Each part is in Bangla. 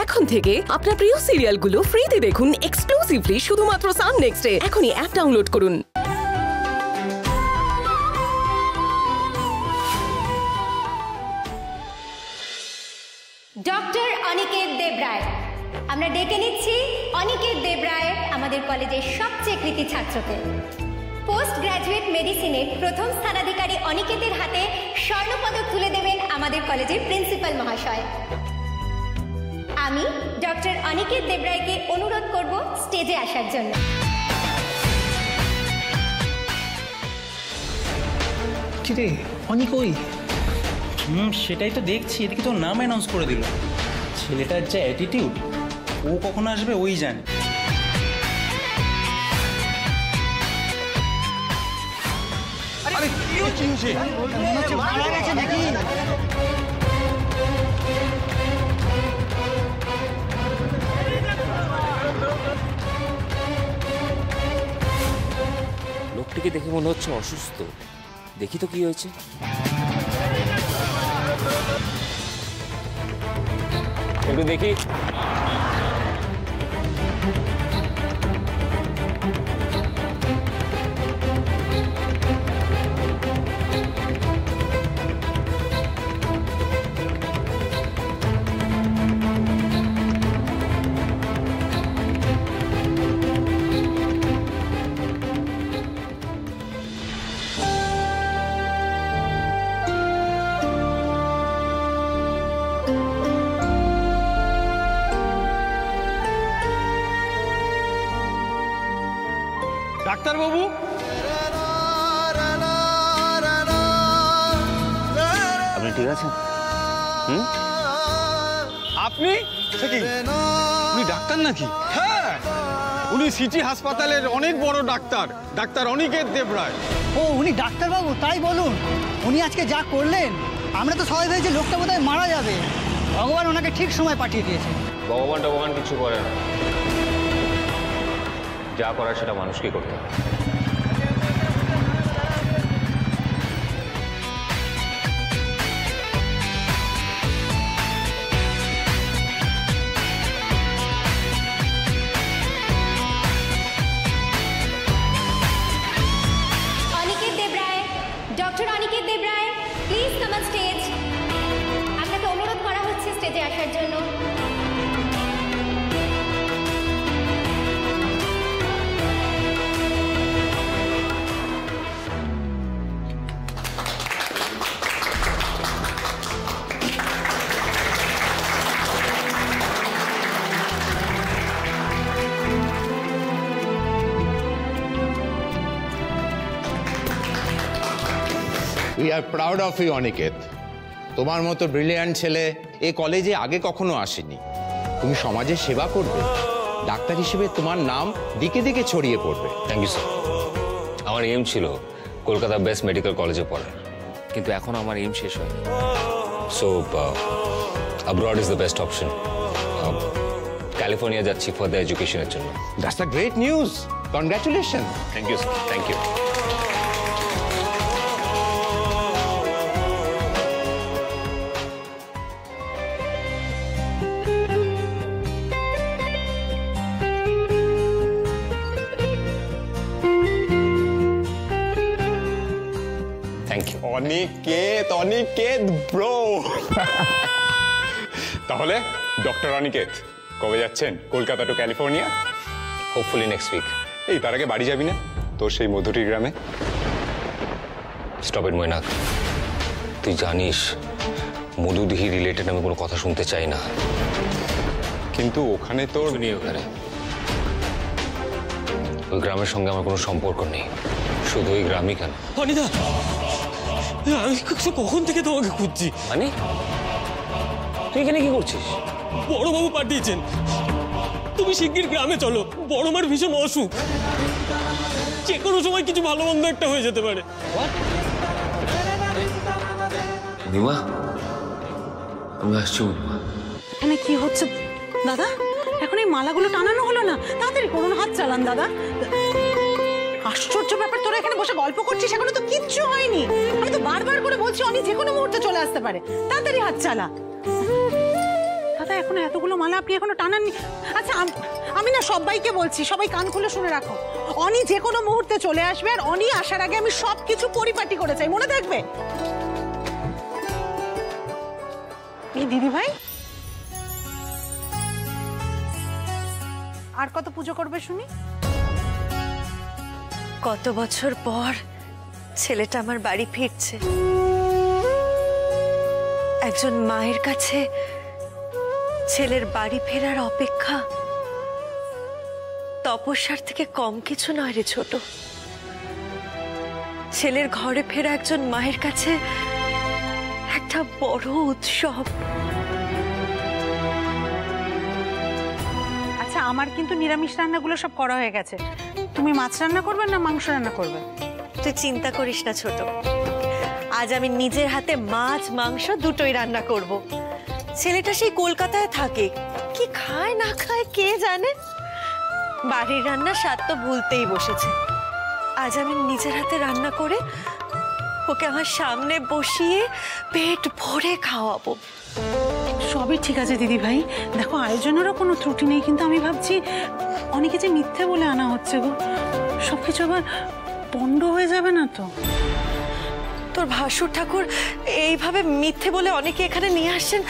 এখন থেকে আপনার প্রিয় সিরিয়ালগুলো ফ্রিতে দেখুন এক্সক্লুসিভলি শুধুমাত্র সান নেক্সটে। এখনই অ্যাপ ডাউনলোড করুন। ডক্টর অনিকেত দেবরায়, আমরা ডেকে নিচ্ছি অনিকেত দেবরায় আমাদের কলেজের সবচেয়ে কৃতী ছাত্রকে। পোস্ট গ্র্যাজুয়েট মেডিসিনের প্রথম স্থানাধিকারী অনিকেতের হাতে স্বর্ণপদক তুলে দেবেন আমাদের কলেজের প্রিন্সিপাল মহাশয়। আমি ডক্টর অনিকেত দেবরায়কে অনুরোধ করব স্টেজে আসার জন্য। কিরে অনিক ওই? সেটাই তো দেখছি, এদিকে তো নাম অ্যানাউন্স করে দিল। ছেলেটার যে অ্যাটিটিউড, ও কখন আসবে ওই জানে। আরে কি হচ্ছে? মারা গেছে নাকি? লোকটিকে দেখে মনে হচ্ছে অসুস্থ। দেখি তো কি হয়েছে। একটু দেখি। ডাক্তারবাবু, আপনি ঠিক আছেন? আপনি উনি ডাক্তার নাকি? হ্যাঁ, উনি সিটি হাসপাতালের অনেক বড় ডাক্তার, ডাক্তার অনিকেত দেবরায়। ও উনি ডাক্তারবাবু? তাই বলুন। উনি আজকে যা করলেন, আমরা তো সবাই ভেবেছি লোকটা বোধহয় মারা যাবে। ভগবান ওনাকে ঠিক সময় পাঠিয়ে দিয়েছে। ভগবান কিছু করে না, যা করার সেটা মানুষকে করতে হবে। Aniket Debroy, doctor Aniket Debroy, please come on stage. আপনাকে অনুরোধ করা হচ্ছে স্টেজে আসার জন্য। We are proud of you, Aniket. তোমার মতো ব্রিলিয়ান্ট ছেলে এই কলেজে আগে কখনো আসেনি। তুমি সমাজের সেবা করবে, ডাক্তার হিসেবে তোমার নাম দিকে দিকে ছড়িয়ে পড়বে। Thank you sir. আমার এম ছিল কলকাতা বেস্ট মেডিকেল কলেজে পড়ার, কিন্তু এখন আমার এম শেষ হয়নি। So abroad is the best option. California যাচ্ছি ফর দ্য এডুকেশনের জন্য। That's a great news. Congratulation. Thank you sir, thank you. Aniket bro. তাহলে ডক্টর অনিকেত কবে যাচ্ছেন Kolkata to California? Hopefully next week. এই তার আগে বাড়ি যাবি না তোর সেই মধুরী গ্রামে? স্টপ ইট মৈনাক, তুই জানিস মধুদিহি রিলেটেড আমি কোনো কথা শুনতে চাই না। কিন্তু ওখানে তোর শুনি, ওখানে ওই গ্রামের সঙ্গে আমার কোনো সম্পর্ক নেই। শুধু ওই গ্রামই কেন, অনিদা, আমি কখন থেকে তোমাকে খুঁজছি। মানে তুই এখানে কি করছিস? বড়বাবু পাঠিয়েছেন, তুমি শিগগির গ্রামে চলো। বড় মার ভীষণ অসুখ, যে কোনো সময় কিছু ভালো মন্দ একটা হয়ে যেতে পারে। নিমা, আমি আসছি। নিমা, এখানে কি হচ্ছে দাদা? এখন এই মালাগুলো টানানো হলো না? তাড়াতাড়ি করুন, হাত চালান দাদা। আশ্চর্য ব্যাপার, তোরা এখানে বসে গল্প করছিস, এখনো তো কিচ্ছু হয়নি। আমি তো বারবার করে বলছি অনি যে কোনো মুহূর্তে চলে আসতে পারে, তাড়াতাড়ি হাত চালা। দাদা এখনো এতগুলো মালা আপনি এখনো টানাননি। আচ্ছা আমি না সবাইকে বলছি, সবাই কান খুলে শুনে রাখো, অনি যে কোনো মুহূর্তে চলে আসবে, আর অনি আসার আগে আমি সবকিছু পরিপাটি করে চাই, মনে থাকবে? এই দিদি ভাই আর কত পুজো করবে শুনি? কত বছর পর ছেলেটা আমার বাড়ি ফিরছে। একজন মায়ের কাছে ছেলের বাড়ি ফেরার অপেক্ষা তপস্যার থেকে কম কিছু নয় রে ছোট। ছেলের ঘরে ফেরা একজন মায়ের কাছে একটা বড় উৎসব। আচ্ছা আমার কিন্তু নিরামিষ রান্নাগুলো সব করা হয়ে গেছে, তুমি মাছ রান্না করবে না মাংস রান্না করবে? তুই চিন্তা করিস না ছোট, আজ আমি নিজের হাতে মাছ মাংস দুটোই রান্না করব। ছেলেটা সেই কলকাতায় থাকে, কি খায় না খায় কে জানে। বাড়ির রান্নার স্বাদ তো ভুলতেই বসেছে। আজ আমি নিজের হাতে রান্না করে ওকে আমার সামনে বসিয়ে পেট ভরে খাওয়াবো। সবই ঠিক আছে দিদি ভাই, দেখো আয়োজনেরও কোনো ত্রুটি নেই, কিন্তু আমি ভাবছি অনেকে যে মিথ্যে বলে আনা হচ্ছে গো, সবকিছু আবার পণ্ড হয়ে যাবে না তো? তোর ভাসুর ঠাকুর এইভাবে মিথ্যে বলে অনেকে এখানে নিয়ে আসছেন,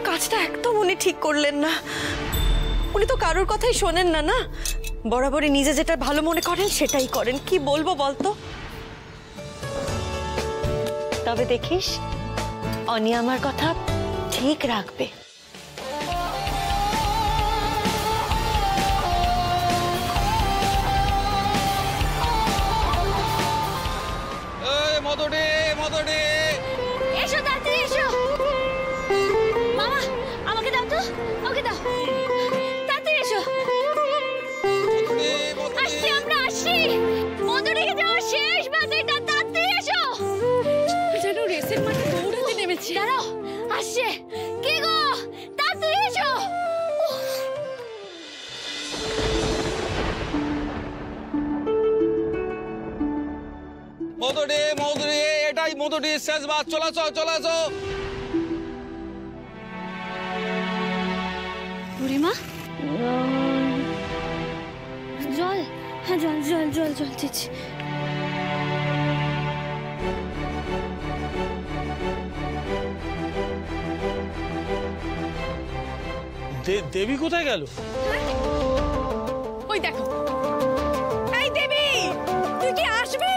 কাজটা একদম উনি ঠিক করলেন না। উনি তো কারোর কথাই শোনেন না, না বরাবরই নিজে যেটা ভালো মনে করেন সেটাই করেন। কি বলবো বলতো? তবে দেখিস অনি আমার কথা ঠিক রাখবে। এসো তাড়াতাড়ি এসো। মামা আমাকে দাও তো, ওকে দাও, তাড়াতাড়ি এসো। আসছি আমরা, আসছি। মধুরিকে যাওয়ার শেষ বাস এটা, তাড়াতাড়ি এসো। যেন রেসের মাঠে দৌড়াতে নেমেছি। দাঁড়াও, আসছে। কি গো, তাড়াতাড়ি এসো। মধুরি এটাই মধুরি শেষ বাস, চলাচো চলাচো। বুড়িমা জল, হ্যাঁ জল জল জল জল দিচ্ছি। দেবী কোথায় গেল? ওই দেখো। এই দেবী, তুই কি আসবি?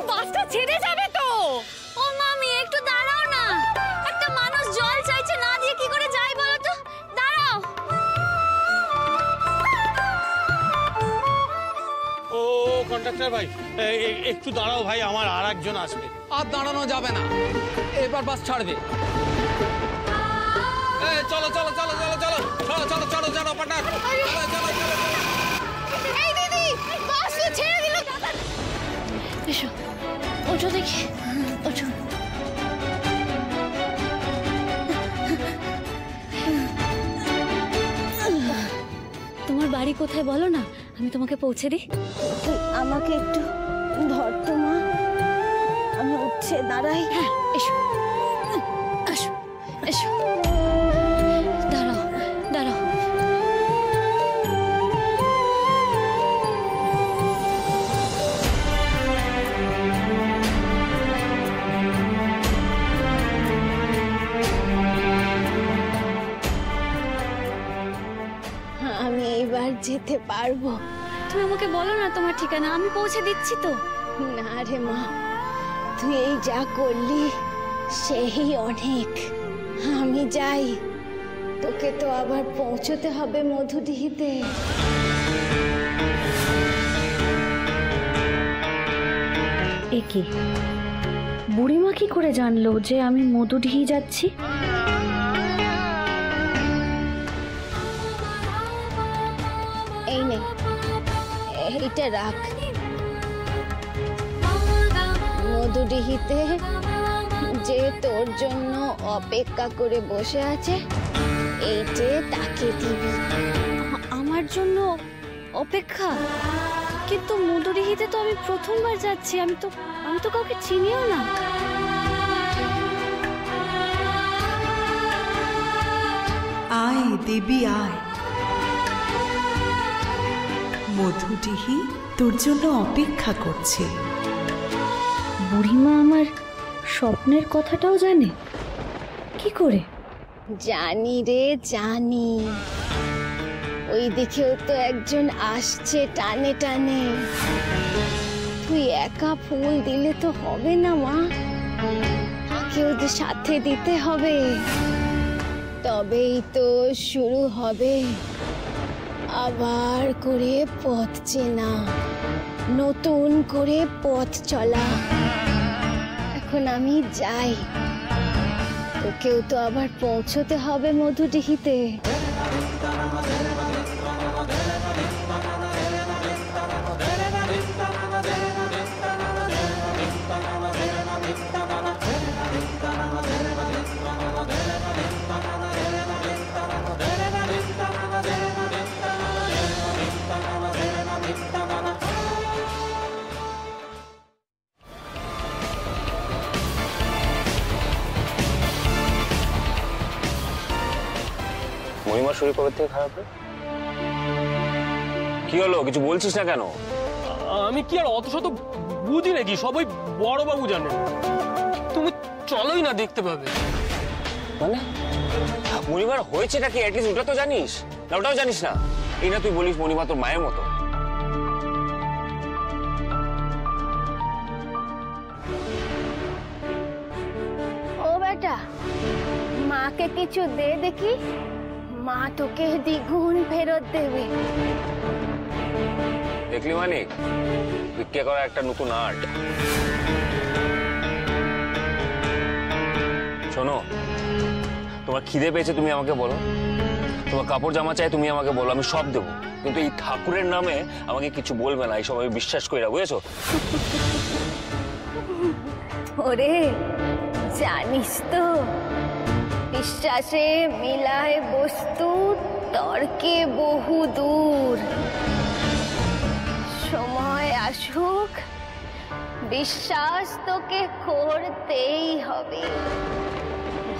বাসটা ছেড়ে যাবে তো। ও মামি একটু দাঁড়াও না, একটা মানুষ জল চাইছে, না দিয়ে কি করে যাই বলো তো? দাঁড়াও। ও কন্ডাক্টর ভাই, একটু দাঁড়াও ভাই, আমার আর একজন আসবে। আর দাঁড়ানো যাবে না, এবার বাস ছাড়বে। চলো চলো চলো চলো চলো চলো চলো চলো চলো পাটাক, চলো চলো চলো। এই দিদি, বাস তো ছেড়ে দিল। এসো, ওঠো দেখি, ওঠো। তোমার বাড়ি কোথায় বলো না, আমি তোমাকে পৌঁছে দিই। আমাকে একটু ধর তো মা, আমি উঠছে দাঁড়াই। হ্যাঁ এসো, আসো এসো, দাঁড়াও দাঁড়াও। আমি এবার যেতে পারবো। তুমি আমাকে বলো না তোমার ঠিকানা, আমি পৌঁছে দিচ্ছি তো। না রে মা, তুই এই যা করলি সেই অনেক। আমি যাই, তোকে তো আবার পৌঁছতে হবে মধুডিহিতে। এ কি, বুড়িমা কি করে জানলো যে আমি মধুডিহি যাচ্ছি? এই নে, এইটা রাখ। মধুডিহিতে যে তোর জন্য অপেক্ষা করে বসে আছে, এইটে তাকে দিবি। আমার জন্য অপেক্ষা? কিন্তু মধুডিহিতে তো আমি প্রথমবার যাচ্ছি, আমি তো কাউকে চিনিও না। আয় দেবী আয়, মধুডিহি তোর জন্য অপেক্ষা করছে। বুড়িমা আমার স্বপ্নের কথাটাও জানে কি করে? জানি রে জানি, ওই দিকেও তো একজন আসছে টানে টানে। তুই একা ফুল দিলে তো হবে না মা, কেউ তো সাথে দিতে হবে, তবেই তো শুরু হবে আবার করে পথ চেনা, নতুন করে পথ চলা। এখন আমি যাই, তোকেও তো আবার পৌঁছতে হবে মধুডিহিতে। মহিমার শরীর কবে থেকে খারাপ? কি হলো, কিছু বলছিস না কেন? আমি কি আর অত শত বুঝি নাকি, সবাই বড়বাবু জানে। তুমি চলোই না, দেখতে পাবে। মানে মণিমার হয়েছেটা কি অ্যাটলিস্ট ওটা তো জানিস না? ওটাও জানিস না? এই না তুই বলিস মণিমা তোর মায়ের মতো। ও বেটা, মাকে কিছু দে দেখি, মা তোকে দ্বিগুণ ফেরত দেবে। দেখলি মানিক, ভিক্ষা করা একটা নতুন আর্ট। শোনো, তোমার খিদে পেয়েছে তুমি আমাকে বলো, তোমার কাপড় জামা চাই তুমি আমাকে বলো, আমি সব দেবো, কিন্তু এই ঠাকুরের নামে আমাকে কিছু বলবে না, এইসব আমি বিশ্বাস করি না, বুঝেছো? ওরে জানিস তো, বিশ্বাসে মিলায় বস্তু, তর্কে বহু দূর। সময় আসুক, বিশ্বাস তোকে করতেই হবে।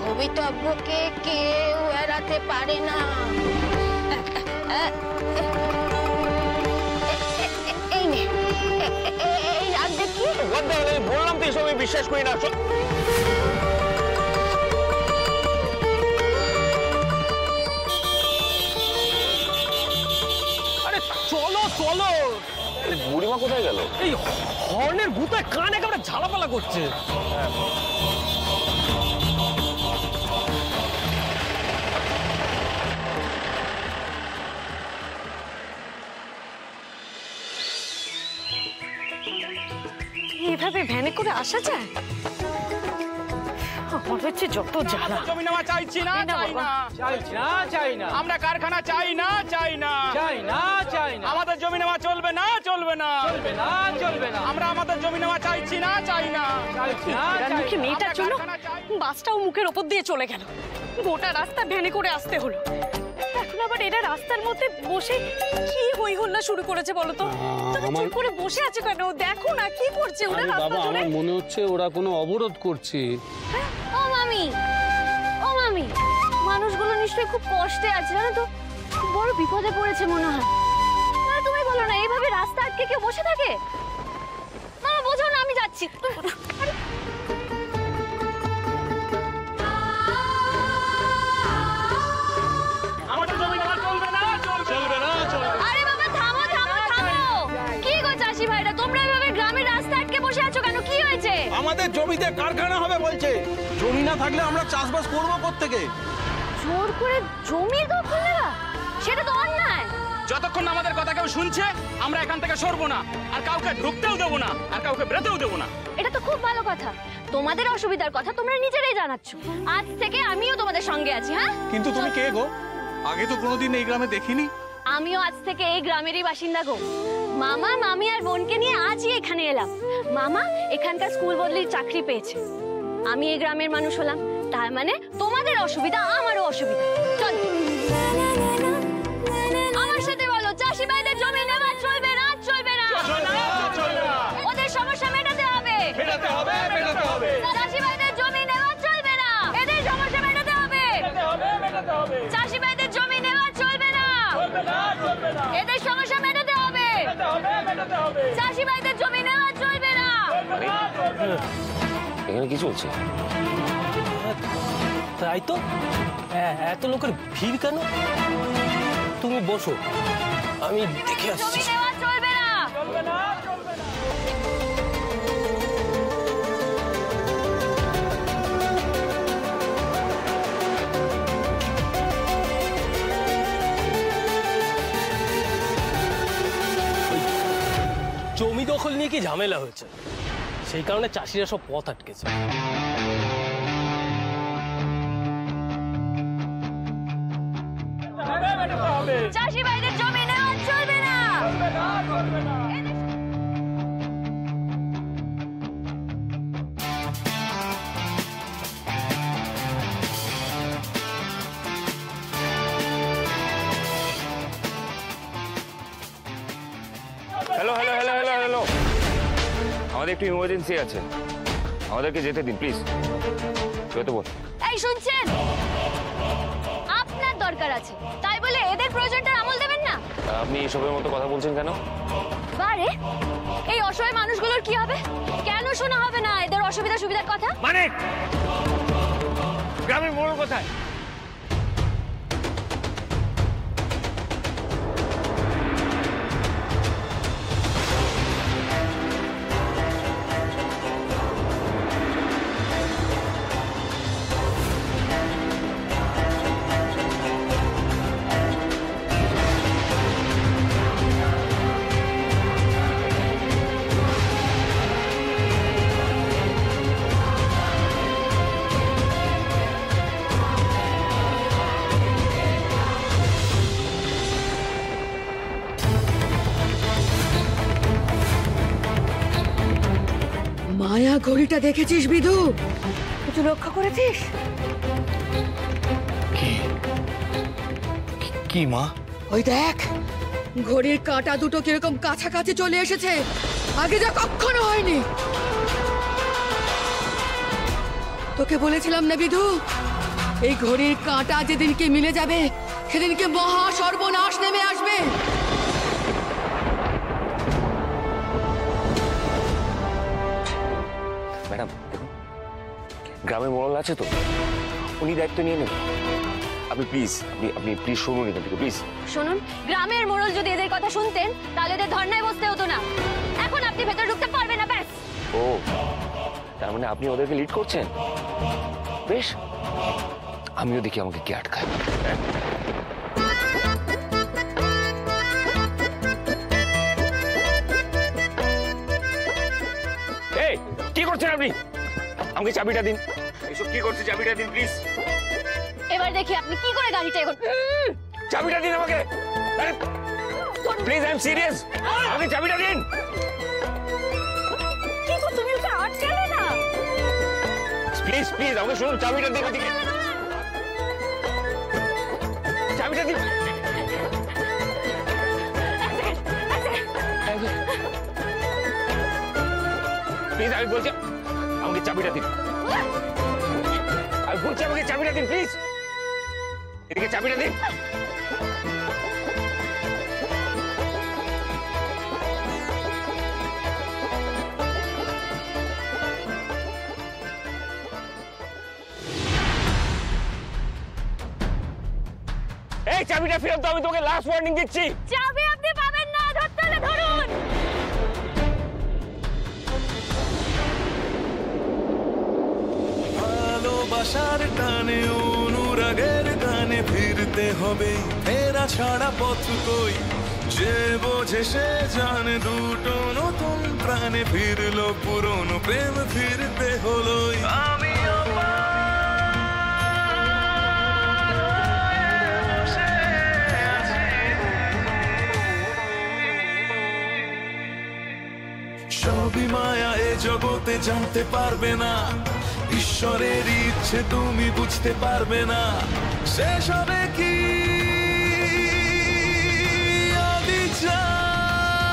ভবিতব্যকে কেউ এড়াতে পারে না। এই নে, এই রাখ দেখি। বললাম তো এইসব আমি বিশ্বাস করি না। আরে চলো চলো। বুড়িমা কোথায় গেল? এই হর্নের ভূতায় কান একেবারে ঝালাপালা করছে। এইভাবে ভ্যানে করে আসা যায়? আমার হচ্ছে যত জ্বালা। জমি নেওয়া চাইছি না, চাই না, চাইছি না, চাই না। আমরা কারখানা চাই না, চাই না, চাই না, চাই না। আমাদের জমি নেওয়া চলবে না, চলবে না, চলবে না, চলবে না। আমরা আমাদের জমি নেওয়া চাইছি না, চাই না, চাইছি না, মুখে মেয়েটার জন্য বাসটাও মুখের ওপর দিয়ে চলে গেল। গোটা রাস্তা ভ্যানে করে আসতে হলো। এখন আবার এরা রাস্তার মধ্যে বসে কি হই হল্লা শুরু করেছে বলো তো? তুমি চুপ করে বসে আছো কেন? দেখো না কি করছে ওরা রাস্তা জুড়ে। আমার মনে হচ্ছে ওরা কোনো অবরোধ করছে। ও মামি, ও মামি, মানুষগুলো নিশ্চয়ই খুব কষ্টে আছে, জানো তো? বড় বিপদে পড়েছে মনে হয়। আরে তুমি বলো না, এইভাবে রাস্তা আটকে কেউ বসে থাকে? মামা বোঝাও না, আমি যাচ্ছি। আমাদের জমি নেওয়া চলবে না, চলবে না, চলবে না। আরে বাবা থামো, থামো, থামো। কি গো চাষি ভাইরা, তোমরা এভাবে গ্রামের রাস্তা আটকে বসে আছো কেন? কি হয়েছে? আমাদের জমিতে কারখানা হবে বলছে। জমি না থাকলে আমরা চাষবাস করবো কোত্থেকে? জোর করে জমির দখল নেওয়া, সেটা তো অন্যায়। যতক্ষণ আমাদের কথা কেউ শুনছে আমরা এখান থেকে সরবো না, আর কাউকে ঢুকতেও দেবো না, আর কাউকে বেরোতেও দেবো না। এটা তো খুব ভালো কথা। তোমাদের অসুবিধার কথা তোমরা নিজেরাই জানাচ্ছ। আজ থেকে আমিও তোমাদের সঙ্গে আছি। হ্যাঁ, কিন্তু তুমি কে গো? আগে তো কোনোদিন এই গ্রামে দেখিনি। আমিও আজ থেকে এই গ্রামেরই বাসিন্দা গো। মামা, মামি আর বোনকে নিয়ে আজই এখানে এলাম। মামা এখানকার স্কুল বদলির চাকরি পেয়েছে, আমি এই গ্রামের মানুষ হলাম, তার মানে তোমাদের অসুবিধা আমারও অসুবিধা। চল আমার সাথে বলো, চাষি ভাইদের জমি নেওয়া চলবে না, চলবে না। ওদের সমস্যা মেটাতে হবে, মেটাতে হবে, মেটাতে হবে। চাষি ভাইদের জমি নেওয়া চলবে না, এদের সমস্যা মেটাতে হবে, মেটাতে হবে, মেটাতে হবে। চাষি ভাই চাষি ভাইদের জমি নেওয়া চলবে না। এখানে কি চলছে? তাই তো, এত লোকের ভিড় কেন? তুমি বসো, আমি দেখে আসছি। জমি নেওয়া চলবে না। জমি দখল নিয়ে কি ঝামেলা হয়েছে, সেই কারণে চাষিরা সব পথ আটকেছে। চাষি ভাইদের জমি নেওয়া চলবে না। Hello hello hello hello hello, আমাদের একটু ইমার্জেন্সি আছে, আমাদেরকে যেতে দিন প্লিজ। তো বল। এই শুনছেন, আপনার দরকার আছে তাই বলে এদের প্রয়োজনটা আমল দেবেন না। আপনি এসবের মতো কথা বলছেন কেন? বারে, এই অসহায় মানুষগুলোর কি হবে? কেন শোনা হবে না এদের অসুবিধা সুবিধার কথা? মানে গ্রামের মোড়ল কোথায়? মায়া ঘড়িটা দেখেছিস বিধু? কিছু রক্ষা করেছিস? কি মা? ওই দেখ, ঘড়ির কাঁটা দুটো কিরকম কাছাকাছি চলে এসেছে, আগে যা কখনো হয়নি। তোকে বলেছিলাম না বিধু, এই ঘড়ির কাঁটা যেদিনকে মিলে যাবে সেদিনকে মহা সর্বনাশ নেমে আসবে। ম্যাডাম দেখুন, গ্রামের মোড়ল আছে তো, উনি দায়িত্ব নিয়ে নেবেন। আপনি প্লিজ আপনি প্লিজ শুনুন এখান থেকে প্লিজ। শুনুন, গ্রামের মোড়ল যদি এদের কথা শুনতেন তাহলে এদের ধর্নায় বসতে হতো না। এখন আপনি ভেতর ঢুকতে পারবেন না, ব্যাস। ও, তার মানে আপনি ওদেরকে লিড করছেন? বেশ, আমিও দেখি আমাকে কে আটকায়। এই কি করছেন আপনি? আমাকে চাবিটা দিন। এসব কি করছে? চাবিটা দিন প্লিজ। এবার দেখি আপনি কি করে গাড়িটা এখন। চাবিটা দিন আমাকে প্লিজ, আই এম সিরিয়াস। আমাকে চাবিটা দিন। কি গো, তুমি ওটা আটকালে না? প্লিজ প্লিজ আমাকে শুনুন, চাবিটা দিন। ওদিকে চাবিটা দিন। প্লিজ আমি বলছি আমাকে চাবিটা দিন। আমি বলছি আমাকে চাবিটা দিন প্লিজ। এদিকে চাবিটা দিন। এই চাবিটা ফেরত দাও, আমি তোকে লাস্ট ওয়ার্নিং দিচ্ছি। চাবি আপনি পাবেন না, ধরতে হলে ধরুন। ভালোবাসার টানে অনুরাগের গানে ফিরতে হবে, ফেরা ছাড়া পথ কই, যে বোঝে সে জানে, দুটো নতুন প্রাণে ফিরলো পুরনো প্রেম ফিরতে হলো। আমি সবই মায়া, এ জগতে জানতে পারবে না, ঈশ্বরের ইচ্ছে তুমি বুঝতে পারবে না। শেষ হবে কি অবিচার,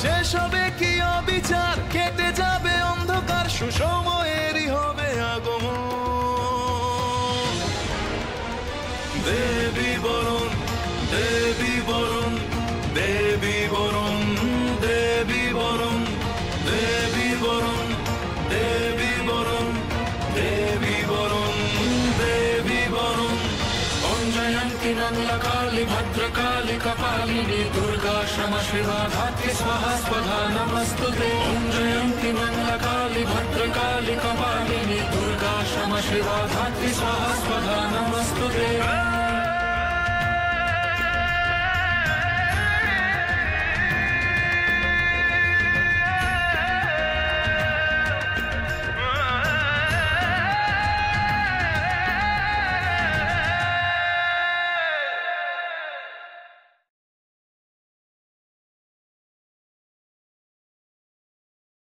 শেষ হবে কি অবিচার, কেটে যাবে অন্ধকার, সুসময়েরই হবে আগমন। দেবী বরণ, দেবী বরণ, দেবী বরণ। मंगला काली भद्रकाली कपालिनी दुर्गा क्षमा शिवा धात्री स्वाहा स्वधा नमस्तुते ओम जयंती मंगला काली भद्रकाली कपालिनी दुर्गा क्षमा शिवा धात्री स्वाहा स्वधा नमस्तुते